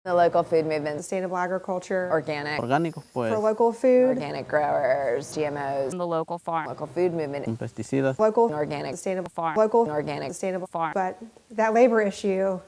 The local food movement, sustainable agriculture, organic, Orgánicos, pues, for local food, organic growers, GMOs, the local farm, local food movement, con pesticidas. local, organic, sustainable farm, local, organic, sustainable farm. But that labor issue,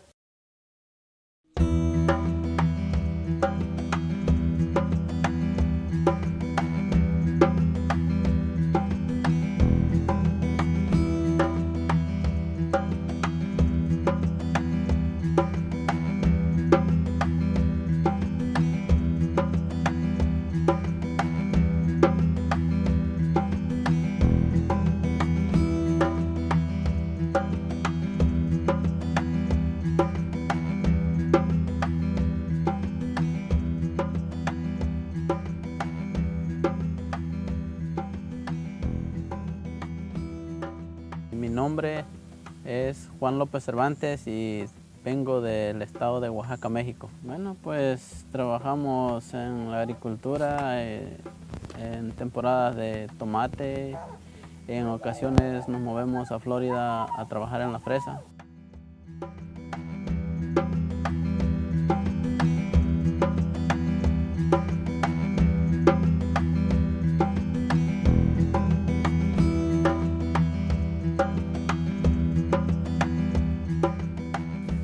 Mi nombre es Juan López Cervantes y vengo del estado de Oaxaca, México. Bueno, pues trabajamos en la agricultura, en temporadas de tomate. En ocasiones nos movemos a Florida a trabajar en la fresa.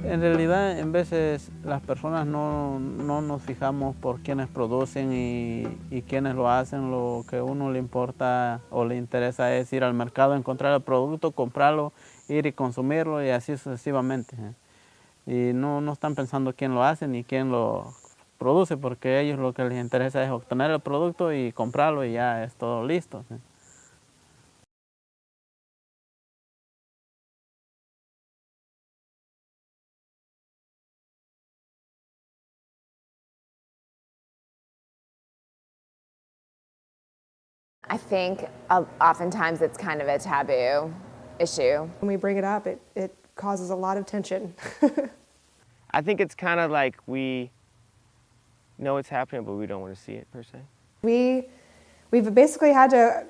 En realidad, en veces las personas no nos fijamos por quiénes producen y quiénes lo hacen. Lo que a uno le importa o le interesa es ir al mercado, encontrar el producto, comprarlo, ir y consumirlo y así sucesivamente. Y no están pensando quién lo hace ni quién lo produce, porque a ellos lo que les interesa es obtener el producto y comprarlo y ya es todo listo. I think oftentimes it's kind of a taboo issue. when we bring it up, it causes a lot of tension. I think it's kind of like we know it's happening, but we don't want to see it per se. We've basically had to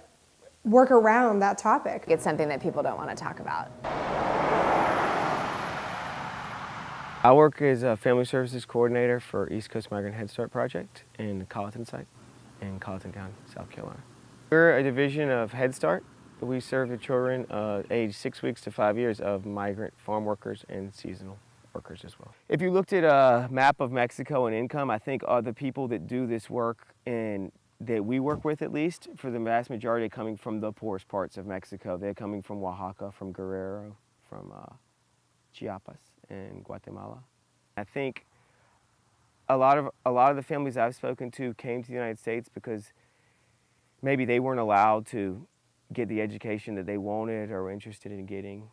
work around that topic. It's something that people don't want to talk about. I work as a family services coordinator for East Coast Migrant Head Start Project in the Colleton site in Colleton County, South Carolina. We're a division of Head Start. We serve the children aged 6 weeks to 5 years of migrant farm workers and seasonal workers as well. If you looked at a map of Mexico and income, I think the people that do this work and that we work with, at least, for the vast majority, are coming from the poorest parts of Mexico. They're coming from Oaxaca, from Guerrero, from Chiapas and Guatemala. I think a lot of the families I've spoken to came to the United States because maybe they weren't allowed to get the education that they wanted or were interested in getting.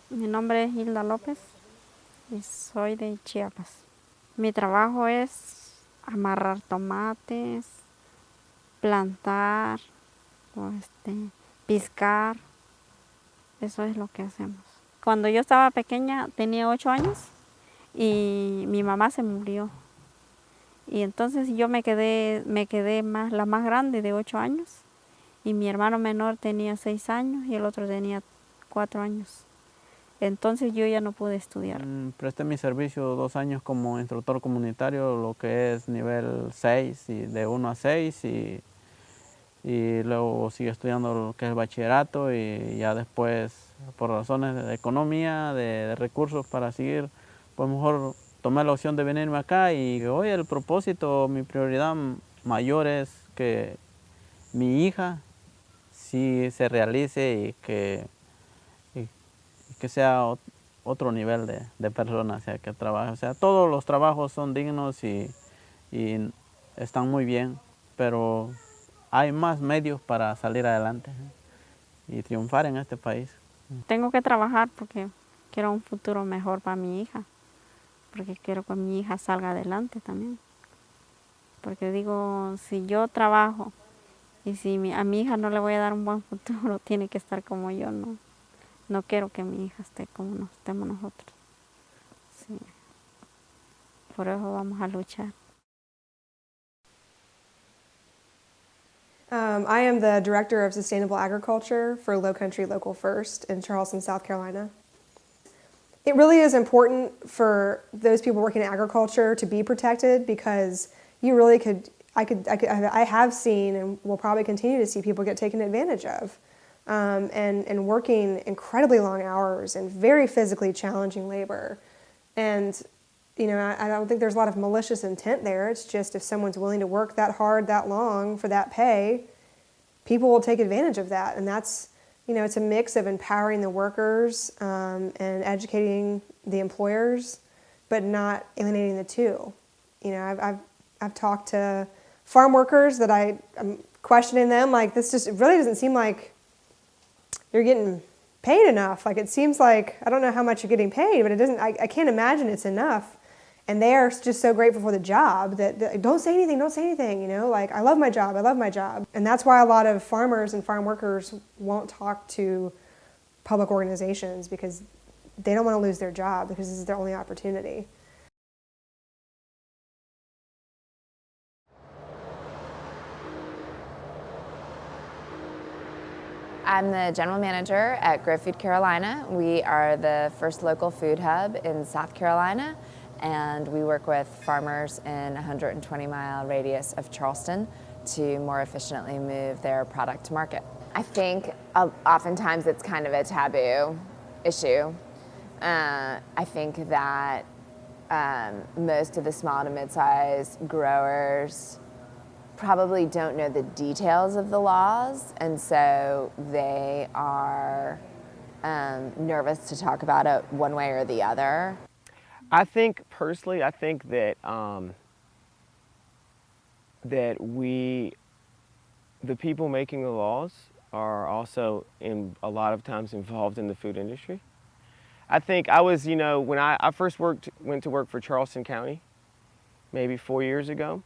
Mi nombre es Hilda López y soy de Chiapas. Mi trabajo es amarrar tomates, plantar, piscar. Eso es lo que hacemos. Cuando yo estaba pequeña, tenía 8 años y mi mamá se murió. Y entonces yo me quedé la más grande de 8 años y mi hermano menor tenía 6 años y el otro tenía 4 años. Entonces yo ya no pude estudiar. Presté mi servicio 2 años como instructor comunitario, lo que es nivel 6, y de 1 a 6, y luego sigo estudiando lo que es el bachillerato, y ya después, por razones de economía, de recursos para seguir, pues mejor tomé la opción de venirme acá. Y hoy el propósito, mi prioridad mayor es que mi hija sí se realice y que sea otro nivel de persona, o sea, que trabaje. O sea, todos los trabajos son dignos y están muy bien, pero hay más medios para salir adelante y triunfar en este país. Tengo que trabajar porque quiero un futuro mejor para mi hija, porque quiero que mi hija salga adelante también. Porque digo, si yo trabajo y si a mi hija no le voy a dar un buen futuro, tiene que estar como yo, ¿no? No quiero que mi hija esté como estemos nosotros. Sí. por eso vamos a luchar. I am the Director of Sustainable Agriculture for Low Country Local First in Charleston, South Carolina. It really is important for those people working in agriculture to be protected because you really I have seen and will probably continue to see people get taken advantage of and working incredibly long hours and very physically challenging labor. And you know, I don't think there's a lot of malicious intent there. It's just if someone's willing to work that hard, that long for that pay, people will take advantage of that. And that's, you know, it's a mix of empowering the workers and educating the employers, but not alienating the two. You know, I've talked to farm workers that I'm questioning them, like, this just, it really doesn't seem like you're getting paid enough. Like, it seems like, I don't know how much you're getting paid, but it doesn't, I can't imagine it's enough. And they are just so grateful for the job that don't say anything, you know, like, I love my job. And that's why a lot of farmers and farm workers won't talk to public organizations because they don't want to lose their job because this is their only opportunity. I'm the general manager at Grow Food Carolina. We are the first local food hub in South Carolina, and we work with farmers in a 120-mile radius of Charleston to more efficiently move their product to market. I think oftentimes it's kind of a taboo issue. I think that most of the small to mid-size growers probably don't know the details of the laws, and so they are nervous to talk about it one way or the other. I think personally, I think that the people making the laws are also a lot of times involved in the food industry. I think I was, you know, when I first went to work for Charleston County, maybe 4 years ago,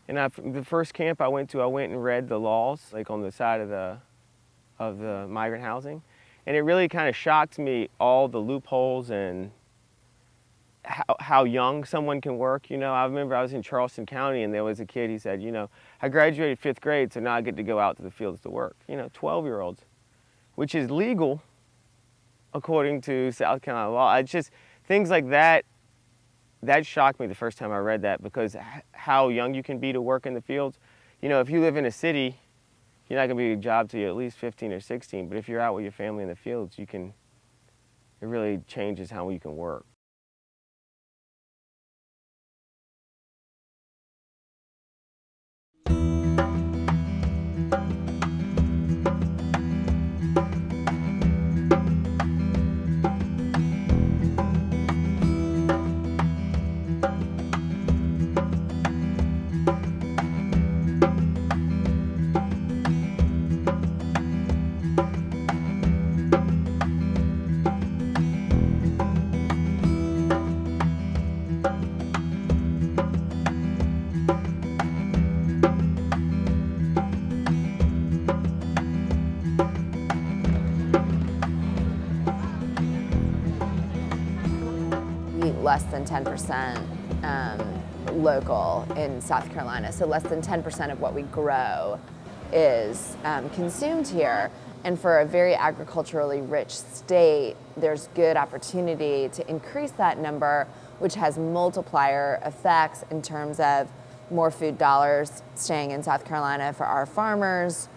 and the first camp I went to, I went and read the laws, like on the side of the migrant housing, and it really kind of shocked me all the loopholes and how young someone can work. You know, I remember I was in Charleston County and there was a kid, he said, you know, I graduated 5th grade, so now I get to go out to the fields to work. You know, 12-year-olds, which is legal according to South Carolina law. It's just things like that. That shocked me the first time I read that, because how young you can be to work in the fields. You know, if you live in a city, you're not going to be a job till you're at least 15 or 16, but if you're out with your family in the fields, it really changes how you can work. Less than 10% local in South Carolina. So less than 10% of what we grow is consumed here. And for a very agriculturally rich state, there's good opportunity to increase that number, which has multiplier effects in terms of more food dollars staying in South Carolina for our farmers,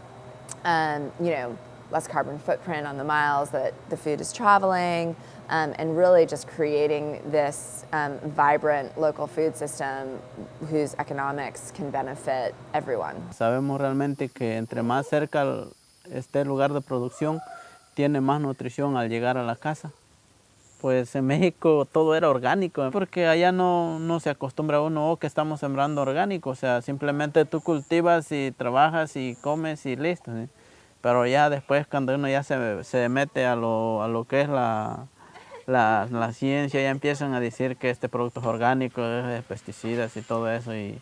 you know, less carbon footprint on the miles that the food is traveling, and really just creating this vibrant local food system whose economics can benefit everyone. Sabemos realmente que entre más cerca esté el lugar de producción, tiene más nutrición al llegar a la casa. Pues en México todo era orgánico, porque allá no se acostumbra uno que estamos sembrando orgánico, o sea, simplemente tú cultivas y trabajas y comes y listo, ¿sí? Pero ya después cuando uno ya se mete a lo que es la ciencia, ya empiezan a decir que este producto es orgánico, es de pesticidas y todo eso, y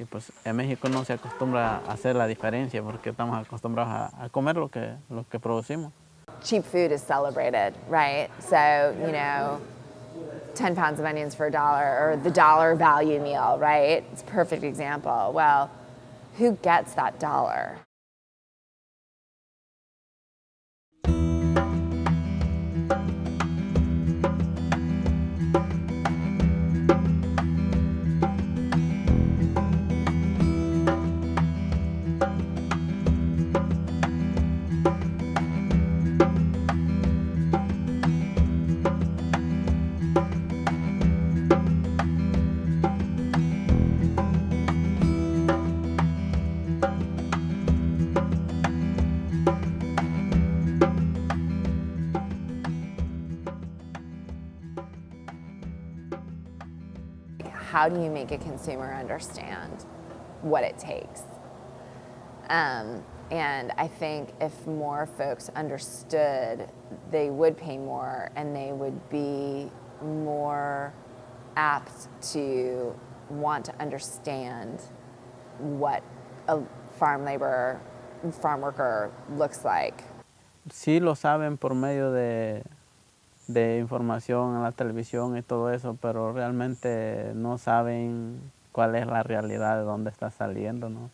pues en México no se acostumbra a hacer la diferencia porque estamos acostumbrados a comer lo que producimos. Cheap food is celebrated, right? So, you know, 10 pounds of onions for $1 or the dollar value meal, right? It's a perfect example. Well, who gets that dollar? How do you make a consumer understand what it takes? And I think if more folks understood, they would pay more and they would be more apt to want to understand what a farm laborer, farm worker looks like. Sí lo saben por medio de información en la televisión y todo eso, pero realmente no saben cuál es la realidad de dónde está saliendo, ¿no?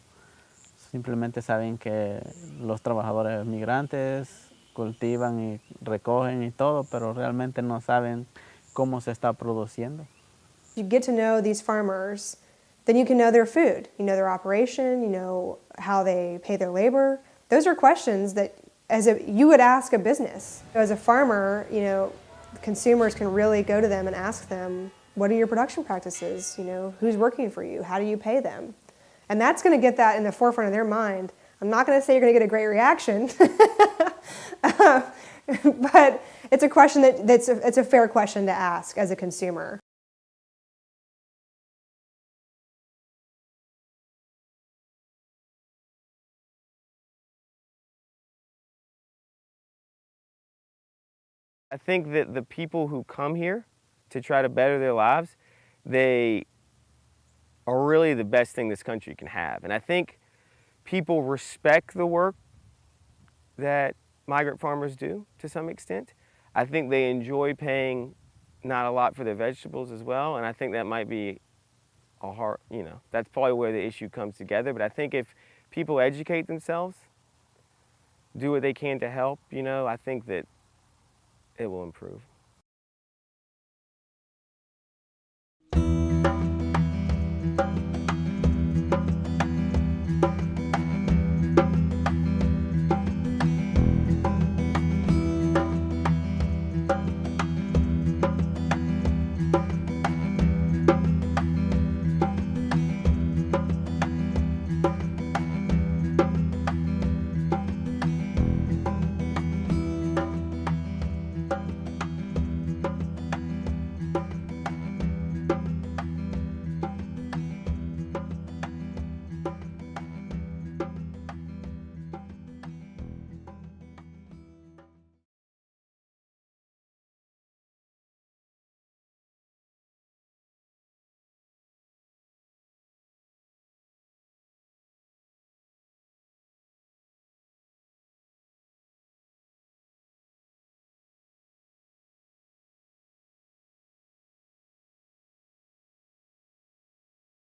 Simplemente saben que los trabajadores migrantes cultivan y recogen y todo, pero realmente no saben cómo se está produciendo. You get to know these farmers, then you can know their food, you know their operation, you know how they pay their labor. Those are questions that you would ask a business. As a farmer, you know, consumers can really go to them and ask them, what are your production practices? You know, who's working for you? How do you pay them? And that's going to get that in the forefront of their mind. I'm not going to say you're going to get a great reaction, but it's a question it's a fair question to ask as a consumer. I think that the people who come here to try to better their lives, they are really the best thing this country can have. And I think people respect the work that migrant farmers do to some extent. I think they enjoy paying not a lot for their vegetables as well, and I think that might be a hard, you know, that's probably where the issue comes together. But I think if people educate themselves, do what they can to help, you know, I think that it will improve.